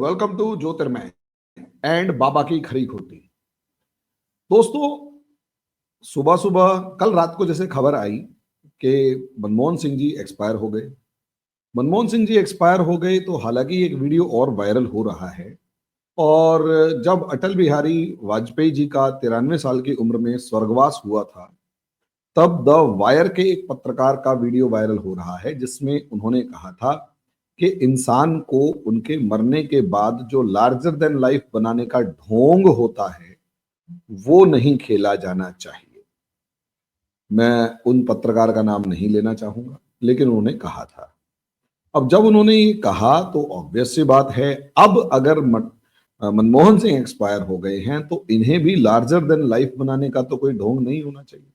Welcome to Jyotirmay and बाबा की खरी खोटी। दोस्तों, सुबह सुबह कल रात को जैसे खबर आई कि मनमोहन सिंह जी एक्सपायर हो गए। मनमोहन सिंह जी एक्सपायर हो गए तो हालांकि एक वीडियो और वायरल हो रहा है। और जब अटल बिहारी वाजपेयी जी का 93 साल की उम्र में स्वर्गवास हुआ था, तब द वायर के एक पत्रकार का वीडियो वायरल हो रहा है जिसमें उन्होंने कहा था कि इंसान को उनके मरने के बाद जो लार्जर देन लाइफ बनाने का ढोंग होता है वो नहीं खेला जाना चाहिए। मैं उन पत्रकार का नाम नहीं लेना चाहूंगा, लेकिन उन्होंने कहा था। अब जब उन्होंने ये कहा तो ऑब्वियस सी बात है, अब अगर मनमोहन सिंह एक्सपायर हो गए हैं तो इन्हें भी लार्जर देन लाइफ बनाने का तो कोई ढोंग नहीं होना चाहिए।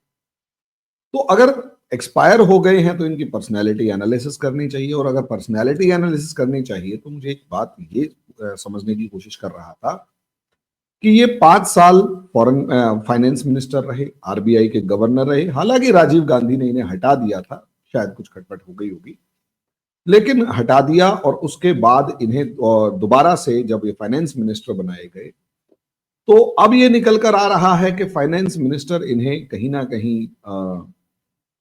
तो अगर एक्सपायर हो गए हैं तो इनकी पर्सनैलिटी एनालिसिस करनी चाहिए, और अगर पर्सनैलिटी एनालिसिस करनी चाहिए तो मुझे एक बात ये समझने की कोशिश कर रहा था कि ये 5 साल फॉरेन फाइनेंस मिनिस्टर रहे, आरबीआई के गवर्नर रहे। हालांकि राजीव गांधी ने इन्हें हटा दिया था, शायद कुछ खटपट हो गई होगी, लेकिन हटा दिया। और उसके बाद इन्हें दोबारा से जब ये फाइनेंस मिनिस्टर बनाए गए तो अब ये निकल कर आ रहा है कि फाइनेंस मिनिस्टर इन्हें कहीं ना कहीं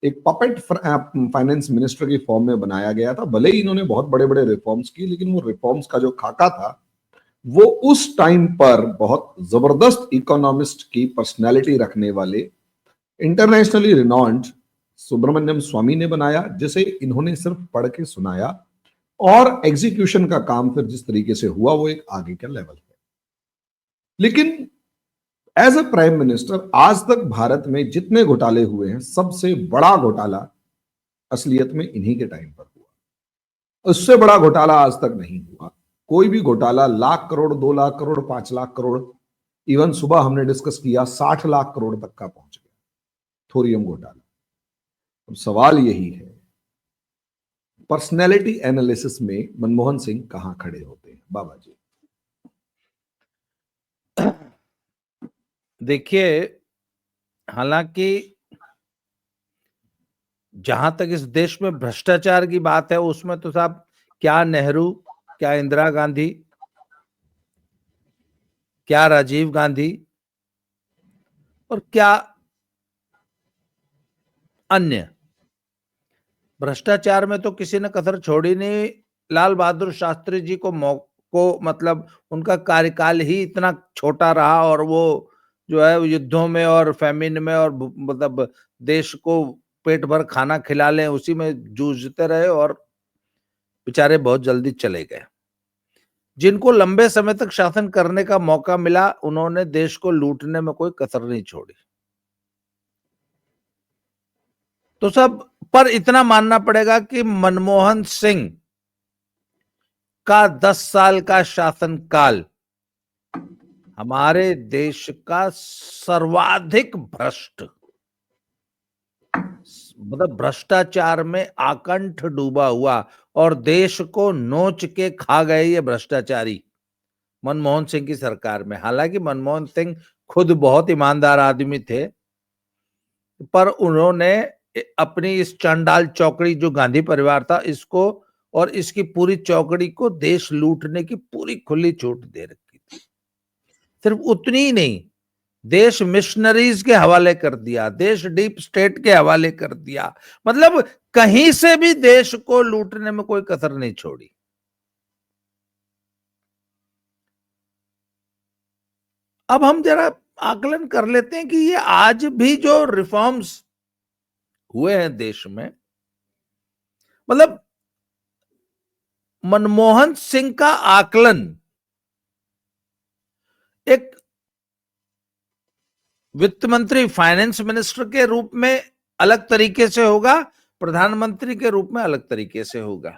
एक पपेट फाइनेंस मिनिस्टर की फॉर्म में बनाया गया था। भले ही इन्होंने बहुत बड़े बड़े रिफॉर्म्स किए, लेकिन वो रिफॉर्म्स का जो खाका था वो उस टाइम पर बहुत जबरदस्त इकोनॉमिस्ट की पर्सनैलिटी रखने वाले इंटरनेशनली रिनॉन्ड सुब्रमण्यम स्वामी ने बनाया, जिसे इन्होंने सिर्फ पढ़ के सुनाया। और एग्जीक्यूशन का काम फिर जिस तरीके से हुआ वो एक आगे का लेवल है। लेकिन एज अ प्राइम मिनिस्टर आज तक भारत में जितने घोटाले हुए हैं, सबसे बड़ा घोटाला असलियत में इन्हीं के टाइम पर हुआ। उससे बड़ा घोटाला आज तक नहीं हुआ। कोई भी घोटाला लाख करोड़, 2 लाख करोड़, 5 लाख करोड़, इवन सुबह हमने डिस्कस किया 60 लाख करोड़ तक का पहुंच गया थोरियम घोटाला। अब सवाल यही है, पर्सनैलिटी एनालिसिस में मनमोहन सिंह कहां खड़े होते हैं बाबा जी? देखिए, हालांकि जहां तक इस देश में भ्रष्टाचार की बात है उसमें तो साहब क्या नेहरू, क्या इंदिरा गांधी, क्या राजीव गांधी और क्या अन्य, भ्रष्टाचार में तो किसी ने कसर छोड़ी नहीं। लाल बहादुर शास्त्री जी को मतलब उनका कार्यकाल ही इतना छोटा रहा और वो जो है युद्धों में और फैमिन में और मतलब देश को पेट भर खाना खिला लें उसी में जूझते रहे और बेचारे बहुत जल्दी चले गए। जिनको लंबे समय तक शासन करने का मौका मिला उन्होंने देश को लूटने में कोई कसर नहीं छोड़ी। तो सब पर इतना मानना पड़ेगा कि मनमोहन सिंह का 10 साल का शासनकाल हमारे देश का सर्वाधिक भ्रष्ट, मतलब भ्रष्टाचार में आकंठ डूबा हुआ और देश को नोच के खा गए ये भ्रष्टाचारी मनमोहन सिंह की सरकार में। हालांकि मनमोहन सिंह खुद बहुत ईमानदार आदमी थे, पर उन्होंने अपनी इस चंडाल चौकड़ी जो गांधी परिवार था इसको और इसकी पूरी चौकड़ी को देश लूटने की पूरी खुली छूट दे रखी थी। सिर्फ उतनी ही नहीं, देश मिशनरीज के हवाले कर दिया, देश डीप स्टेट के हवाले कर दिया, मतलब कहीं से भी देश को लूटने में कोई कसर नहीं छोड़ी। अब हम जरा आकलन कर लेते हैं कि ये आज भी जो रिफॉर्म्स हुए हैं देश में, मतलब मनमोहन सिंह का आकलन एक वित्त मंत्री, फाइनेंस मिनिस्टर के रूप में अलग तरीके से होगा, प्रधानमंत्री के रूप में अलग तरीके से होगा।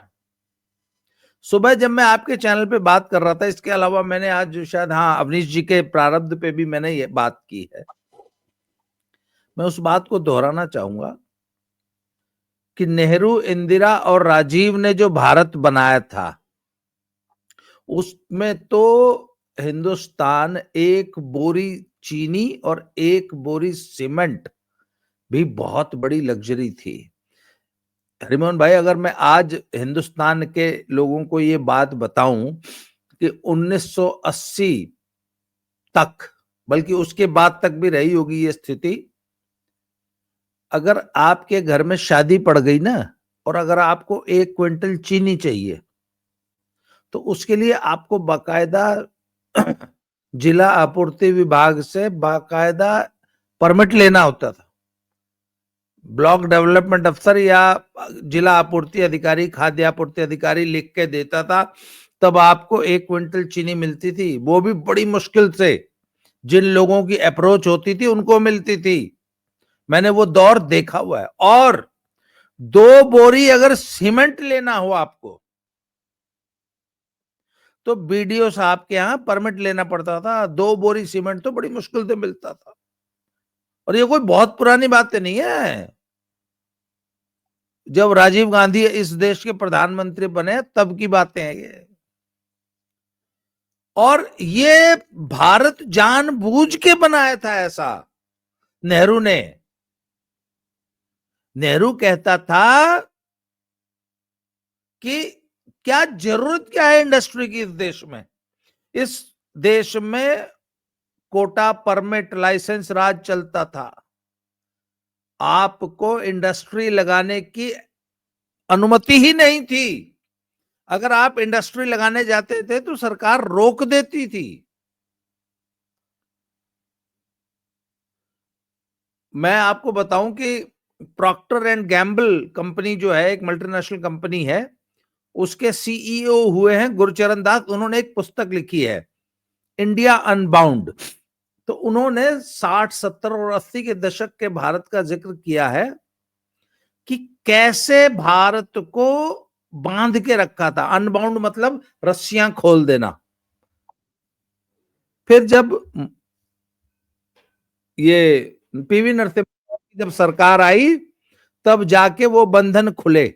सुबह जब मैं आपके चैनल पे बात कर रहा था, इसके अलावा मैंने आज शायद अवनीश जी के प्रारब्ध पे भी मैंने ये बात की है, मैं उस बात को दोहराना चाहूंगा कि नेहरू, इंदिरा और राजीव ने जो भारत बनाया था उसमें तो हिंदुस्तान एक बोरी चीनी और एक बोरी सीमेंट भी बहुत बड़ी लग्जरी थी। हरिमोहन भाई, अगर मैं आज हिंदुस्तान के लोगों को ये बात बताऊं कि 1980 तक, बल्कि उसके बाद तक भी रही होगी ये स्थिति, अगर आपके घर में शादी पड़ गई ना और अगर आपको 1 क्विंटल चीनी चाहिए तो उसके लिए आपको बाकायदा जिला आपूर्ति विभाग से बाकायदा परमिट लेना होता था। ब्लॉक डेवलपमेंट अफसर या जिला आपूर्ति अधिकारी, खाद्य आपूर्ति अधिकारी लिख के देता था, तब आपको 1 क्विंटल चीनी मिलती थी। वो भी बड़ी मुश्किल से, जिन लोगों की अप्रोच होती थी उनको मिलती थी। मैंने वो दौर देखा हुआ है। और 2 बोरी अगर सीमेंट लेना हो आपको तो बीडीओ साहब के यहां परमिट लेना पड़ता था। 2 बोरी सीमेंट तो बड़ी मुश्किल से मिलता था। और ये कोई बहुत पुरानी बात नहीं है, जब राजीव गांधी इस देश के प्रधानमंत्री बने तब की बातें हैं ये। और ये भारत जानबूझ के बनाया था ऐसा नेहरू ने। नेहरू कहता था कि क्या जरूरत क्या है इंडस्ट्री की इस देश में। इस देश में कोटा, परमिट, लाइसेंस राज चलता था। आपको इंडस्ट्री लगाने की अनुमति ही नहीं थी। अगर आप इंडस्ट्री लगाने जाते थे तो सरकार रोक देती थी। मैं आपको बताऊं कि प्रॉक्टर एंड गैम्बल कंपनी जो है, एक मल्टीनेशनल कंपनी है, उसके सीईओ हुए हैं गुरचरण दास। उन्होंने एक पुस्तक लिखी है, इंडिया अनबाउंड। तो उन्होंने 60, 70 और 80 के दशक के भारत का जिक्र किया है कि कैसे भारत को बांध के रखा था। अनबाउंड मतलब रस्सियां खोल देना। फिर जब ये पीवी नरसिम्हा की जब सरकार आई तब जाके वो बंधन खुले।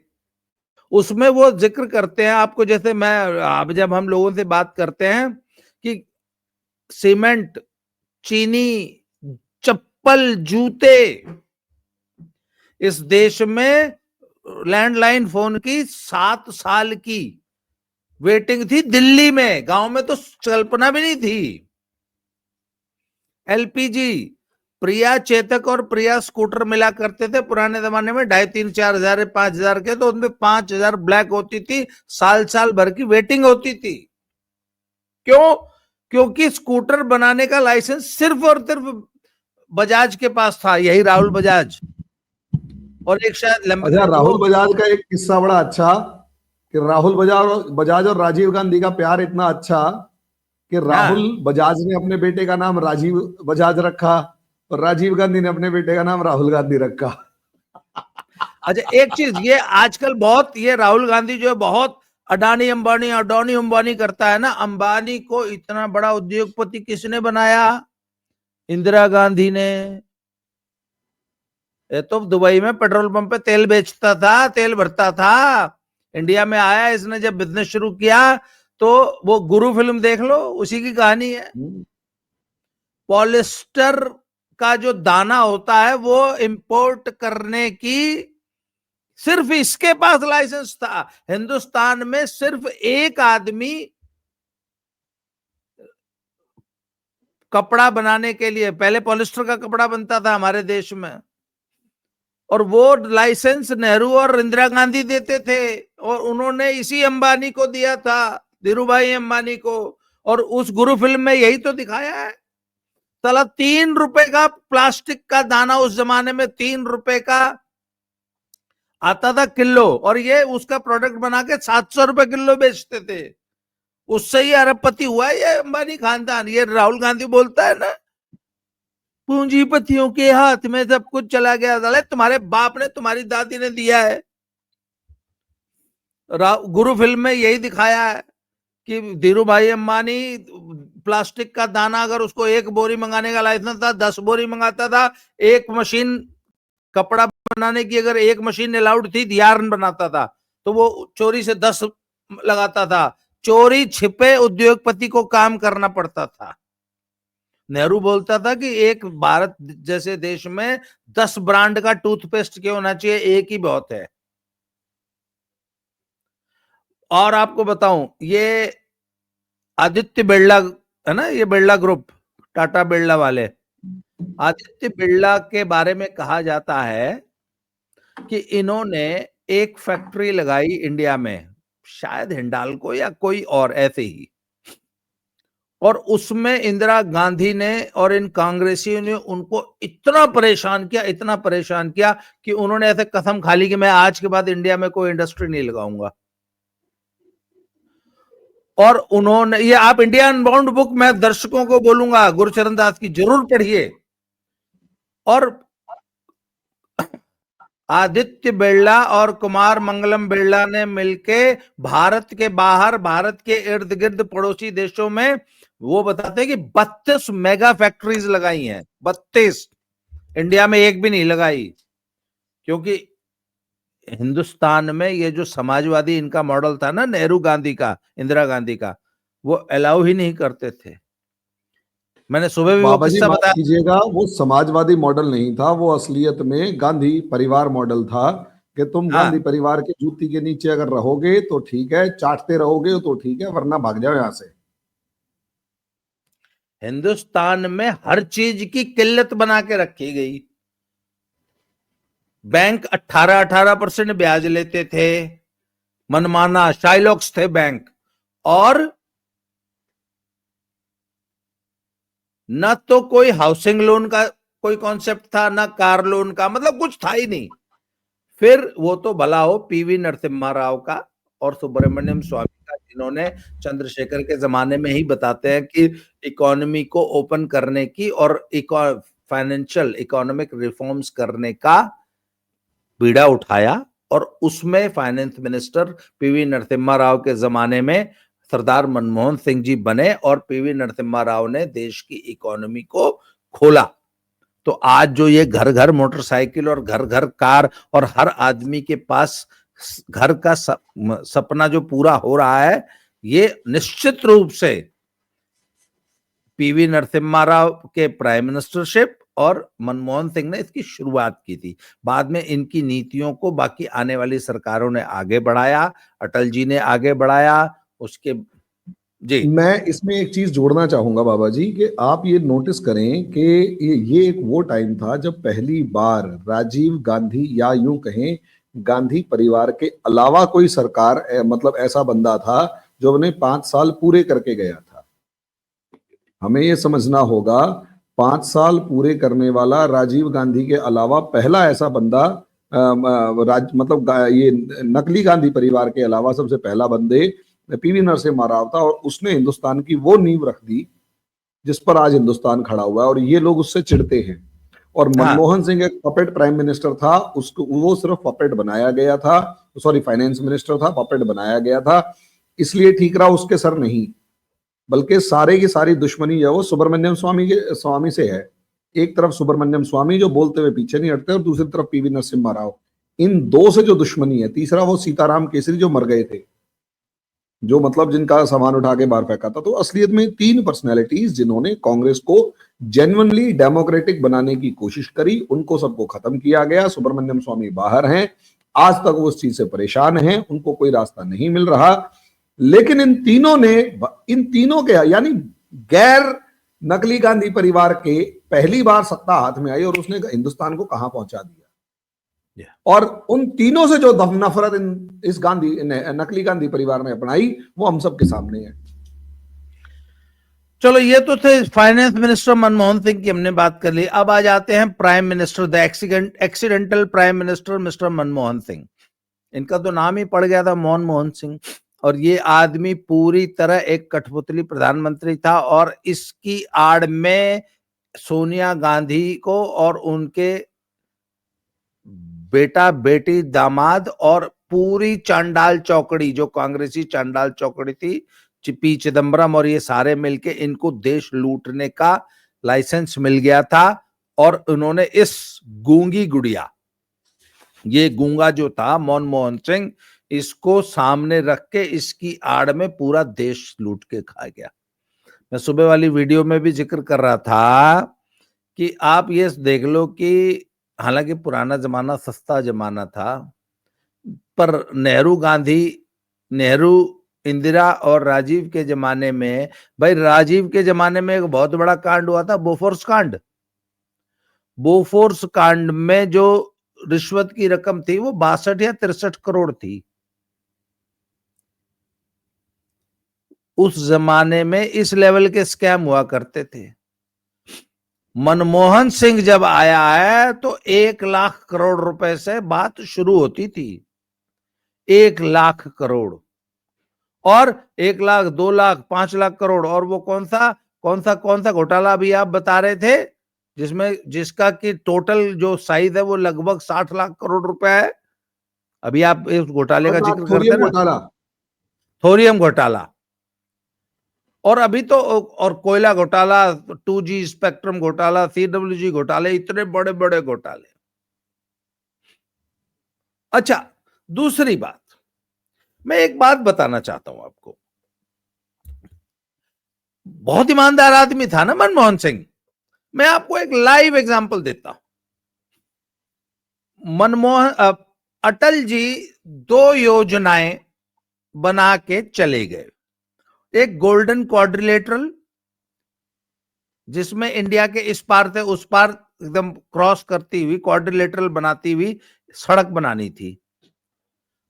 उसमें वो जिक्र करते हैं आपको, जैसे मैं अब जब हम लोगों से बात करते हैं कि सीमेंट, चीनी, चप्पल, जूते, इस देश में लैंडलाइन फोन की 7 साल की वेटिंग थी दिल्ली में। गांव में तो कल्पना भी नहीं थी। एलपीजी, प्रिया चेतक और प्रिया स्कूटर मिला करते थे पुराने जमाने में, 2,500, 4,000, 5,000 के, तो उनमें 5,000 ब्लैक होती थी। साल साल भर की वेटिंग होती थी। क्यों? क्योंकि स्कूटर बनाने का लाइसेंस सिर्फ और सिर्फ बजाज के पास था, यही राहुल बजाज। और एक शायद अच्छा, राहुल बजाज का एक किस्सा बड़ा अच्छा, कि राहुल बजाज और राजीव गांधी का प्यार इतना अच्छा कि राहुल बजाज ने अपने बेटे का नाम राजीव बजाज रखा और राजीव गांधी ने अपने बेटे का नाम राहुल गांधी रखा। अच्छा, एक चीज ये आजकल बहुत, ये राहुल गांधी जो है बहुत अडानी अंबानी करता है ना। अंबानी को इतना बड़ा उद्योगपति किसने बनाया? इंदिरा गांधी ने। ये तो दुबई में पेट्रोल पंप पे तेल बेचता था, तेल भरता था। इंडिया में आया, इसने जब बिजनेस शुरू किया तो वो गुरु फिल्म देख लो, उसी की कहानी है। पॉलिस्टर का जो दाना होता है वो इंपोर्ट करने की सिर्फ इसके पास लाइसेंस था। हिंदुस्तान में सिर्फ एक आदमी कपड़ा बनाने के लिए, पहले पॉलिस्टर का कपड़ा बनता था हमारे देश में, और वो लाइसेंस नेहरू और इंदिरा गांधी देते थे, और उन्होंने इसी अंबानी को दिया था, धीरूभाई अंबानी को। और उस गुरु फिल्म में यही तो दिखाया है। साला 3 रुपए का प्लास्टिक का दाना उस जमाने में 3 रुपए का आता था किलो, और ये उसका प्रोडक्ट बना के 700 रुपए किलो बेचते थे। उससे ही अरबपति हुआ है ये अंबानी खानदान। ये राहुल गांधी बोलता है ना, पूंजीपतियों के हाथ में सब कुछ चला गया। साले तुम्हारे बाप ने, तुम्हारी दादी ने दिया है। गुरु फिल्म में यही दिखाया है कि धीरूभाई अंबानी प्लास्टिक का दाना, अगर उसको 1 बोरी मंगाने का लाइसेंस था, 10 बोरी मंगाता था। एक मशीन कपड़ा बनाने की अगर 1 मशीन अलाउड थी, यार्न बनाता था, तो वो चोरी से 10 लगाता था। चोरी छिपे उद्योगपति को काम करना पड़ता था। नेहरू बोलता था कि एक भारत जैसे देश में 10 ब्रांड का टूथपेस्ट क्यों होना चाहिए, एक ही बहुत है। और आपको बताऊं, ये आदित्य बिरला है ना, ये बिरला ग्रुप, टाटा बिरला वाले, आदित्य बिरला के बारे में कहा जाता है कि इन्होंने एक फैक्ट्री लगाई इंडिया में, शायद हिंडाल्को या कोई और ऐसे ही, और उसमें इंदिरा गांधी ने और इन कांग्रेसियों ने उनको इतना परेशान किया, इतना परेशान किया कि उन्होंने ऐसे कसम खा ली कि मैं आज के बाद इंडिया में कोई इंडस्ट्री नहीं लगाऊंगा। और उन्होंने, ये आप इंडिया अनबाउंड बुक मैं दर्शकों को बोलूंगा, गुरचरण दास की जरूर पढ़िए। और आदित्य बिरला और कुमार मंगलम बिरला ने मिलके भारत के बाहर, भारत के इर्द गिर्द पड़ोसी देशों में, वो बताते हैं कि 32 मेगा फैक्ट्रीज लगाई हैं, 32। इंडिया में एक भी नहीं लगाई, क्योंकि हिंदुस्तान में ये जो समाजवादी इनका मॉडल था ना, नेहरू गांधी का, इंदिरा गांधी का, वो अलाउ ही नहीं करते थे। मैंने सुबह भी वो बाबा जी किस्सा माफ बताया। कीजिएगा, वो समाजवादी मॉडल नहीं था, वो असलियत में गांधी परिवार मॉडल था कि तुम हाँ, गांधी परिवार के जूती के नीचे अगर रहोगे तो ठीक है, चाटते रहोगे तो ठीक है, वरना भाग जाओ यहां से। हिंदुस्तान में हर चीज की किल्लत बना के रखी गई। बैंक 18-18% ब्याज लेते थे, मनमाना शाइलॉक्स थे बैंक, और न तो कोई हाउसिंग लोन का कोई कॉन्सेप्ट था, ना कार लोन का, मतलब कुछ था ही नहीं। फिर वो तो भला हो पीवी नरसिम्हा राव का और सुब्रमण्यम स्वामी का, जिन्होंने चंद्रशेखर के जमाने में ही बताते हैं कि इकोनॉमी को ओपन करने की और फाइनेंशियल इकोनॉमिक रिफॉर्म्स करने का बीड़ा उठाया। और उसमें finance minister PV Narasimha Rao के जमाने में सरदार मनमोहन सिंह जी बने, और पीवी नरसिम्हा राव ने देश की इकोनॉमी को खोला। तो आज जो ये घर घर मोटरसाइकिल और घर घर कार और हर आदमी के पास घर का सपना जो पूरा हो रहा है, ये निश्चित रूप से पीवी नरसिम्हा राव के प्राइम मिनिस्टरशिप और मनमोहन सिंह ने इसकी शुरुआत की थी। बाद में इनकी नीतियों को बाकी आने वाली सरकारों ने आगे बढ़ाया, अटल जी ने आगे बढ़ाया, उसके जी। मैं इसमें एक चीज जोड़ना चाहूंगा बाबा जी, कि आप ये नोटिस करें कि ये एक वो टाइम था जब पहली बार राजीव गांधी, या यूं कहें गांधी परिवार के अलावा कोई सरकार मतलब ऐसा बंदा था जो अपने 5 साल पूरे करके गया था। हमें ये समझना होगा, 5 साल पूरे करने वाला राजीव गांधी के अलावा पहला ऐसा बंदा, मतलब ये नकली गांधी परिवार के अलावा सबसे पहला बंदे पीवी नरसिम्हा राव था, और उसने हिंदुस्तान की वो नींव रख दी जिस पर आज हिंदुस्तान खड़ा हुआ है। और ये लोग उससे चिढ़ते हैं। और हाँ, मनमोहन सिंह एक पपेट प्राइम मिनिस्टर था, उसको वो सिर्फ पपेट बनाया गया था, सॉरी फाइनेंस मिनिस्टर था, पपेट बनाया गया था, इसलिए ठीक रहा, उसके सर नहीं। बल्कि सारे की सारी दुश्मनी जो है वो सुब्रमण्यम स्वामी से है। एक तरफ सुब्रमण्यम स्वामी जो बोलते हुए पीछे नहीं हटते, और दूसरी तरफ पीवी नरसिम्हा राव। इन दो से जो दुश्मनी है, तीसरा वो सीताराम केसरी जो मर गए थे, जो मतलब जिनका सामान उठा के बाहर फेंका था। तो असलियत में 3 पर्सनैलिटीज जिन्होंने कांग्रेस को जेन्युइनली डेमोक्रेटिक बनाने की कोशिश करी, उनको सबको खत्म किया गया। सुब्रमण्यम स्वामी बाहर हैं, आज तक वो उस चीज से परेशान हैं, उनको कोई रास्ता नहीं मिल रहा। लेकिन इन तीनों के, यानी गैर नकली गांधी परिवार के पहली बार सत्ता हाथ में आई, और उसने हिंदुस्तान को कहां पहुंचा दिया। और उन तीनों से जो नफरत इस नकली गांधी परिवार ने अपनाई, वो हम सब के सामने है। चलो ये तो थे फाइनेंस मिनिस्टर मनमोहन सिंह की, हमने बात कर ली। अब आ जाते हैं prime minister, the accidental prime minister mister Manmohan Singh. इनका तो नाम ही पड़ गया था मनमोहन सिंह, और ये आदमी पूरी तरह एक कठपुतली प्रधानमंत्री था। और इसकी आड़ में सोनिया गांधी को और उनके बेटा बेटी दामाद और पूरी चांडाल चौकड़ी, जो कांग्रेसी चांडाल चौकड़ी थी, पी चिदम्बरम और ये सारे मिलके इनको देश लूटने का लाइसेंस मिल गया था। और उन्होंने इस गूंगी गुड़िया, ये गूंगा जो था मनमोहन सिंह, इसको सामने रख के इसकी आड़ में पूरा देश लूट के खा गया। मैं सुबह वाली वीडियो में भी जिक्र कर रहा था कि आप ये देख लो कि हालांकि पुराना जमाना सस्ता जमाना था, पर नेहरू इंदिरा और राजीव के जमाने में, भाई राजीव के जमाने में एक बहुत बड़ा कांड हुआ था, बोफोर्स कांड। बोफोर्स कांड में जो रिश्वत की रकम थी वो 62 या 63 करोड़ थी। उस जमाने में इस लेवल के स्कैम हुआ करते थे। मनमोहन सिंह जब आया है तो 1 लाख करोड़ रुपए से बात शुरू होती थी। 1 लाख करोड़, और 1 लाख, 2 लाख, 5 लाख करोड़। और वो कौन सा घोटाला अभी आप बता रहे थे, जिसका कि टोटल जो साइज है वो लगभग 60 लाख करोड़ रुपए है। अभी आप इस घोटाले का जिक्र करते हैं ना, घोटाला, थोरियम घोटाला। और अभी तो और कोयला घोटाला, 2G स्पेक्ट्रम घोटाला, CWG घोटाले, इतने बड़े बड़े घोटाले। अच्छा, दूसरी बात, मैं एक बात बताना चाहता हूं आपको। बहुत ईमानदार आदमी था ना मनमोहन सिंह। मैं आपको एक लाइव एग्जांपल देता हूं। अटल जी 2 योजनाएं बना के चले गए। एक गोल्डन क्वाड्रिलेटरल, जिसमें इंडिया के इस पार से उस पार एकदम क्रॉस करती हुई क्वाड्रिलेटरल बनाती हुई सड़क बनानी थी।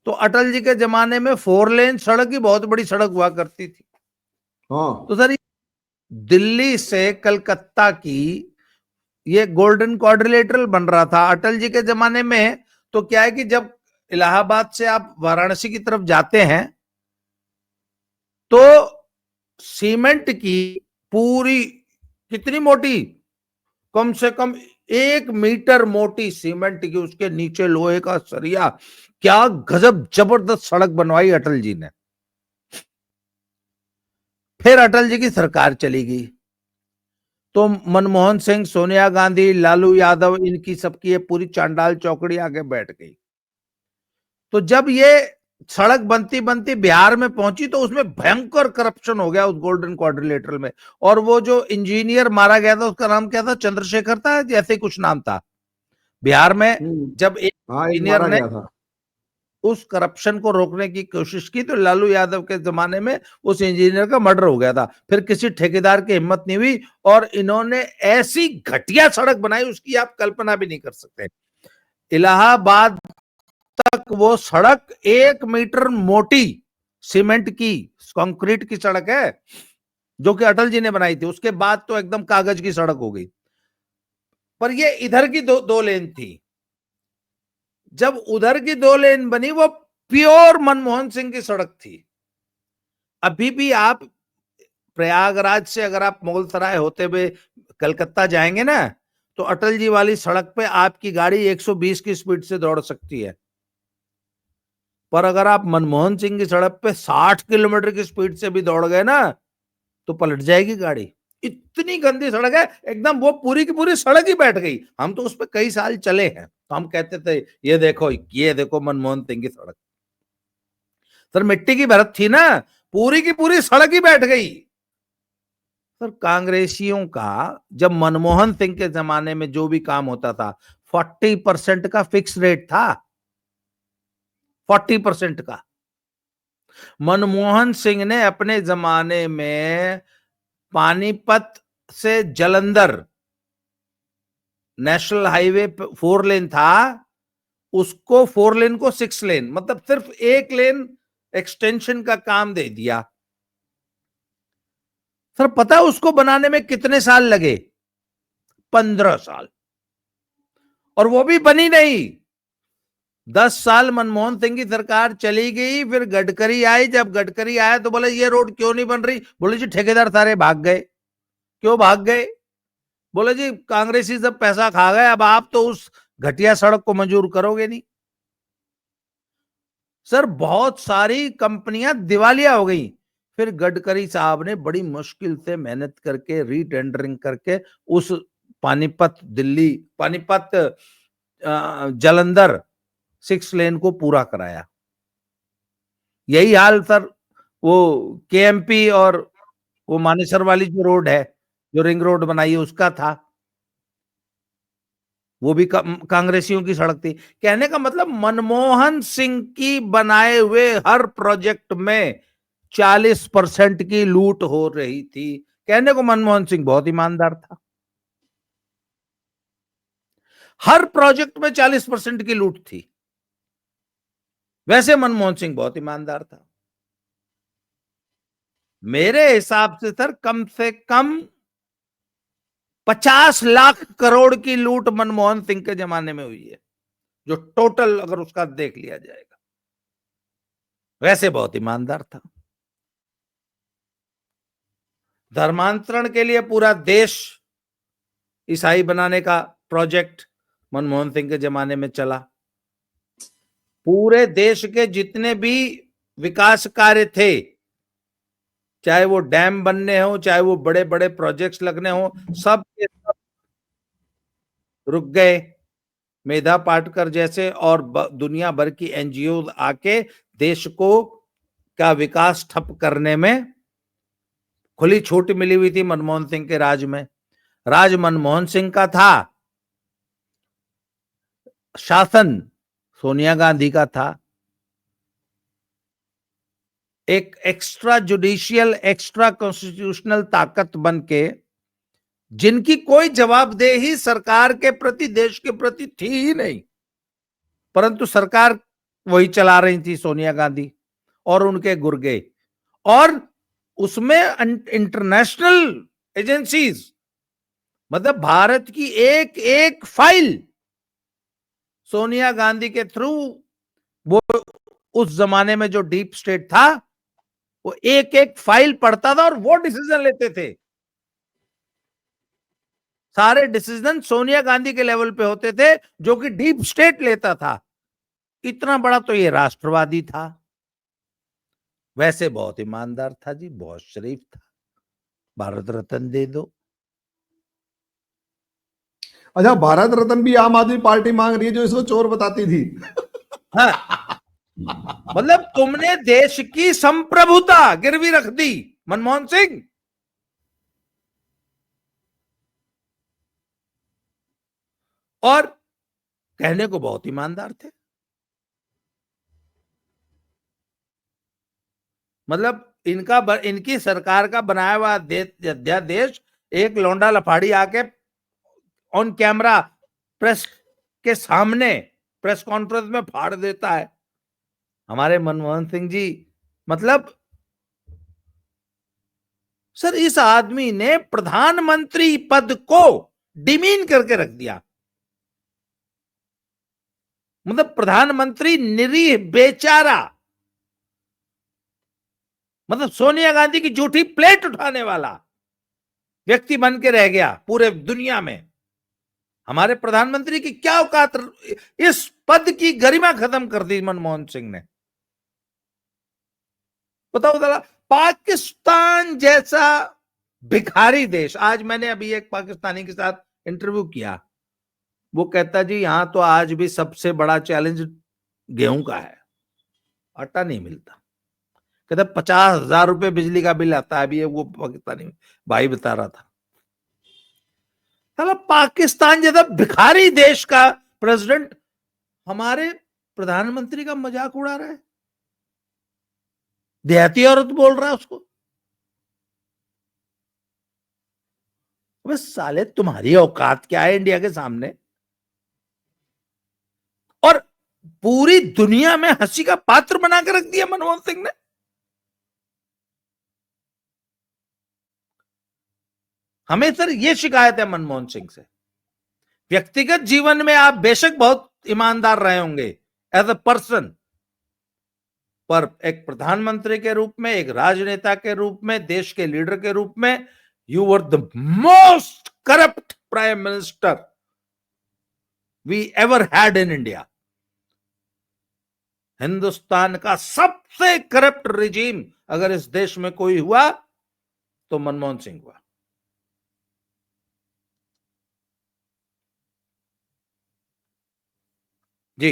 तो अटल जी के जमाने में 4 लेन सड़क ही बहुत बड़ी सड़क हुआ करती थी। हाँ, तो सर, दिल्ली से कलकत्ता की ये गोल्डन क्वाड्रिलेटरल बन रहा था अटल जी के जमाने में। तो क्या है कि जब इलाहाबाद से आप वाराणसी की तरफ जाते हैं तो सीमेंट की पूरी, कितनी मोटी, कम से कम 1 मीटर मोटी सीमेंट की, उसके नीचे लोहे का सरिया, क्या गजब जबरदस्त सड़क बनवाई अटल जी ने। फिर अटल जी की सरकार चली गई तो मनमोहन सिंह, सोनिया गांधी, लालू यादव, इनकी सबकी ये पूरी चांडाल चौकड़ी आगे बैठ गई। तो जब ये सड़क बनती बनती बिहार में पहुंची तो उसमें भयंकर करप्शन हो गया उस गोल्डन क्वाड्रिलेटरल में। और वो जो इंजीनियर मारा गया था उसका नाम क्या था, चंद्रशेखर था, जैसे कुछ नाम था। बिहार में जब एक हाँ, एक इंजीनियर मारा ने गया था। उस करप्शन को रोकने की कोशिश की तो लालू यादव के जमाने में उस इंजीनियर का मर्डर हो गया था। फिर किसी ठेकेदार की हिम्मत नहीं हुई और इन्होंने ऐसी घटिया सड़क बनाई, उसकी आप कल्पना भी नहीं कर सकते। इलाहाबाद तक वो सड़क 1 मीटर मोटी सीमेंट की, कंक्रीट की सड़क है जो कि अटल जी ने बनाई थी। उसके बाद तो एकदम कागज की सड़क हो गई। पर ये इधर की दो लेन थी। जब उधर की 2 लेन बनी वो प्योर मनमोहन सिंह की सड़क थी। अभी भी आप प्रयागराज से अगर आप मुगल सराय होते हुए कलकत्ता जाएंगे ना तो अटल जी वाली सड़क पे आपकी गाड़ी 120 की स्पीड से दौड़ सकती है। पर अगर आप मनमोहन सिंह की सड़क पे 60 किलोमीटर की स्पीड से भी दौड़ गए ना तो पलट जाएगी गाड़ी। इतनी गंदी सड़क है, एकदम वो पूरी की पूरी सड़क ही बैठ गई। हम तो उस पर कई साल चले हैं तो हम कहते थे ये देखो मनमोहन सिंह की सड़क। सर, मिट्टी की भरत थी ना, पूरी की पूरी सड़क ही बैठ गई। सर, कांग्रेसियों का जब मनमोहन सिंह के जमाने में जो भी काम होता था 40% का फिक्स रेट था। 40% का। मनमोहन सिंह ने अपने जमाने में पानीपत से जलंधर नेशनल हाईवे 4 लेन था, उसको 4 लेन को 6 लेन, मतलब सिर्फ 1 लेन एक्सटेंशन का काम दे दिया। सर, पता है उसको बनाने में कितने साल लगे? 15 साल। और वो भी बनी नहीं। 10 साल मनमोहन सिंह की सरकार चली गई, फिर गडकरी आई। जब गडकरी आया तो बोले ये रोड क्यों नहीं बन रही? बोले जी ठेकेदार सारे भाग गए। क्यों भाग गए? बोले जी कांग्रेसी सब पैसा खा गए, अब आप तो उस घटिया सड़क को मंजूर करोगे नहीं। सर, बहुत सारी कंपनियां दिवालिया हो गई। फिर गडकरी साहब ने बड़ी मुश्किल से मेहनत करके रीटेंडरिंग करके उस पानीपत जलंधर 6 लेन को पूरा कराया। यही हाल सर वो केएमपी और वो मानेसर वाली जो रोड है, जो रिंग रोड बनाई है, उसका था। वो भी कांग्रेसियों की सड़क थी। कहने का मतलब मनमोहन सिंह की बनाए हुए हर प्रोजेक्ट में 40% की लूट हो रही थी। कहने को मनमोहन सिंह बहुत ईमानदार था, हर प्रोजेक्ट में 40% की लूट थी। वैसे मनमोहन सिंह बहुत ईमानदार था। मेरे हिसाब से कम 50 लाख करोड़ की लूट मनमोहन सिंह के जमाने में हुई है, जो टोटल अगर उसका देख लिया जाएगा। वैसे बहुत ईमानदार था। धर्मांतरण के लिए पूरा देश ईसाई बनाने का प्रोजेक्ट मनमोहन सिंह के जमाने में चला। पूरे देश के जितने भी विकास कार्य थे, चाहे वो डैम बनने हो, चाहे वो बड़े बड़े प्रोजेक्ट्स लगने हो, सब के सब रुक गए। मेधा पाटकर जैसे और दुनिया भर की एनजीओ आके देश को का विकास ठप करने में खुली छूट मिली हुई थी मनमोहन सिंह के राज में। राज मनमोहन सिंह का था, शासन सोनिया गांधी का था। एक एक्स्ट्रा जुडिशियल, एक्स्ट्रा कॉन्स्टिट्यूशनल ताकत बन के, जिनकी कोई जवाबदेही सरकार के प्रति, देश के प्रति थी ही नहीं, परंतु सरकार वही चला रही थी सोनिया गांधी और उनके गुर्गे। और उसमें इंटरनेशनल एजेंसीज, मतलब भारत की एक एक फाइल सोनिया गांधी के थ्रू, वो उस जमाने में जो डीप स्टेट था, वो एक एक फाइल पढ़ता था और वो डिसीजन लेते थे। सारे डिसीजन सोनिया गांधी के लेवल पे होते थे, जो कि डीप स्टेट लेता था। इतना बड़ा तो ये राष्ट्रवादी था। वैसे बहुत ईमानदार था जी, बहुत शरीफ था। भारत रत्न दे दो। अच्छा, भारत रत्न भी आम आदमी पार्टी मांग रही है, जो इसको चोर बताती थी। हाँ, मतलब तुमने देश की संप्रभुता गिरवी रख दी मनमोहन सिंह। और कहने को बहुत ईमानदार थे। मतलब इनकी सरकार का बनाया हुआ अध्यादेश एक लौंडा लफाड़ी आके ऑन कैमरा प्रेस के सामने प्रेस कॉन्फ्रेंस में फाड़ देता है। हमारे मनमोहन सिंह जी, मतलब सर, इस आदमी ने प्रधानमंत्री पद को डिमीन करके रख दिया। मतलब प्रधानमंत्री निरीह बेचारा, मतलब सोनिया गांधी की जूठी प्लेट उठाने वाला व्यक्ति बन के रह गया पूरे दुनिया में। हमारे प्रधानमंत्री की क्या औकात, इस पद की गरिमा खत्म कर दी मनमोहन सिंह ने। बताओ जरा, पाकिस्तान जैसा भिखारी देश। आज मैंने अभी एक पाकिस्तानी के साथ इंटरव्यू किया, वो कहता जी यहां तो आज भी सबसे बड़ा चैलेंज गेहूं का है, आटा नहीं मिलता। कहता 50,000 रुपए बिजली का बिल आता है। अभी वो पाकिस्तानी भाई बता रहा था। पाकिस्तान जैसा भिखारी देश का प्रेसिडेंट हमारे प्रधानमंत्री का मजाक उड़ा रहा है, देहाती औरत बोल रहा है उसको। बस साले, तुम्हारी औकात क्या है इंडिया के सामने? और पूरी दुनिया में हंसी का पात्र बनाकर रख दिया मनमोहन सिंह ने। हमें सर ये शिकायत है मनमोहन सिंह से। व्यक्तिगत जीवन में आप बेशक बहुत ईमानदार रहे होंगे एज अ पर्सन, पर एक प्रधानमंत्री के रूप में, एक राजनेता के रूप में, देश के लीडर के रूप में, you were the most corrupt prime minister we ever had in India. Hindustan का सबसे करप्ट रिजीम अगर इस देश में कोई हुआ तो मनमोहन सिंह हुआ। जी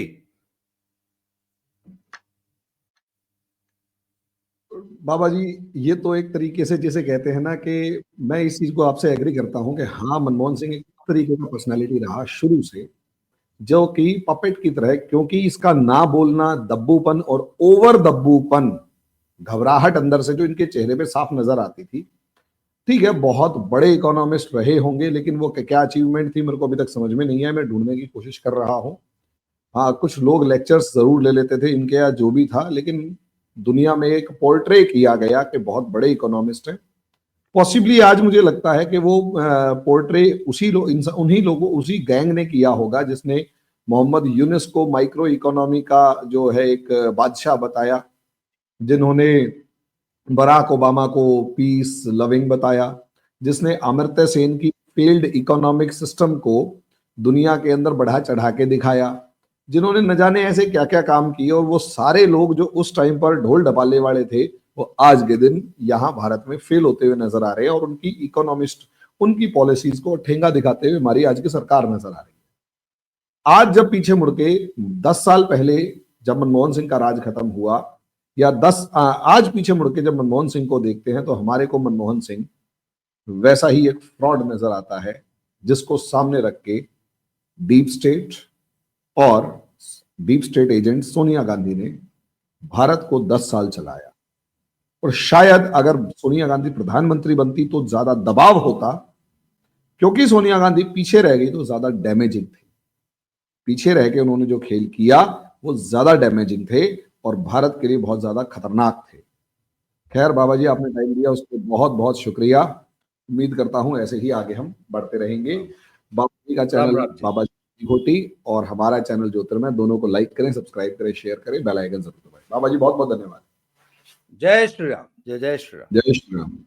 बाबा जी, ये तो एक तरीके से जैसे कहते हैं ना कि मैं इस चीज को आपसे एग्री करता हूं कि हाँ, मनमोहन सिंह एक तरीके का पर्सनालिटी रहा शुरू से, जो कि पपेट की तरह, क्योंकि इसका ना बोलना, दब्बूपन और ओवर दब्बूपन घबराहट अंदर से जो इनके चेहरे पे साफ नजर आती थी। ठीक है, बहुत बड़े इकोनॉमिस्ट रहे होंगे, लेकिन वो क्या अचीवमेंट थी मेरे को अभी तक समझ में नहीं है, मैं ढूंढने की कोशिश कर रहा हूँ। हाँ, कुछ लोग लेक्चर्स जरूर ले लेते थे इनके या जो भी था, लेकिन दुनिया में एक पोर्ट्रे किया गया कि बहुत बड़े इकोनॉमिस्ट हैं। पॉसिबली आज मुझे लगता है कि वो पोर्ट्रे उन्हीं लोगों, उसी गैंग ने किया होगा जिसने मोहम्मद यूनुस को माइक्रो इकोनॉमी का जो है एक बादशाह बताया, जिन्होंने बराक ओबामा को पीस लविंग बताया, जिसने अमर्त्य सेन की फेल्ड इकोनॉमिक सिस्टम को दुनिया के अंदर बढ़ा चढ़ा के दिखाया, जिन्होंने न जाने ऐसे क्या क्या काम किए। और वो सारे लोग जो उस टाइम पर ढोल डपाले वाले थे, वो आज के दिन यहाँ भारत में फेल होते हुए नजर आ रहे हैं, और उनकी इकोनॉमिस्ट, उनकी पॉलिसीज को ठेंगा दिखाते हुए हमारी आज की सरकार नजर आ रही है। आज जब पीछे मुड़ के 10 साल पहले जब मनमोहन सिंह का राज खत्म हुआ, या आज पीछे मुड़ के जब मनमोहन सिंह को देखते हैं, तो हमारे को मनमोहन सिंह वैसा ही एक फ्रॉड नजर आता है, जिसको सामने रख के डीप स्टेट और deep state agent Sonia Gandhi ने भारत को 10 साल चलाया। और शायद अगर सोनिया गांधी प्रधानमंत्री बनती तो ज्यादा दबाव होता, क्योंकि सोनिया गांधी पीछे रह गई तो ज्यादा डैमेजिंग थे। पीछे रह के उन्होंने जो खेल किया वो ज्यादा डैमेजिंग थे और भारत के लिए बहुत ज्यादा खतरनाक थे। खैर बाबा जी, आपने टाइम दिया उसके बहुत बहुत शुक्रिया। उम्मीद करता हूं ऐसे ही आगे हम बढ़ते रहेंगे। बाबा जी का चैनल बाबा जी घोटी और हमारा चैनल ज्योतिर्मय, दोनों को लाइक करें, सब्सक्राइब करें, शेयर करें, बेल आइकन जरूर दबाएं। बाबा जी बहुत बहुत धन्यवाद। जय श्री राम। जय जय श्री राम। जय श्री राम।